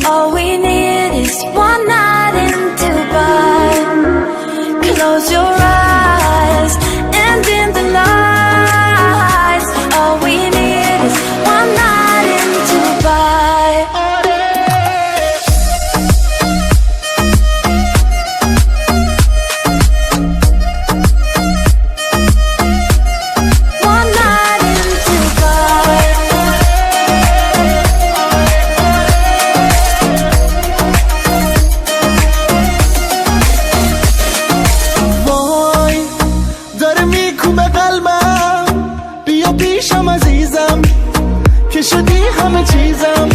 All we need is one night in Dubai. Close your eyes and in the lights. All we need is one night in Dubai. One night in Dubai. وای داره میکوبه قلبم، بیا پیشم عزیزم که شدی همه چیزم.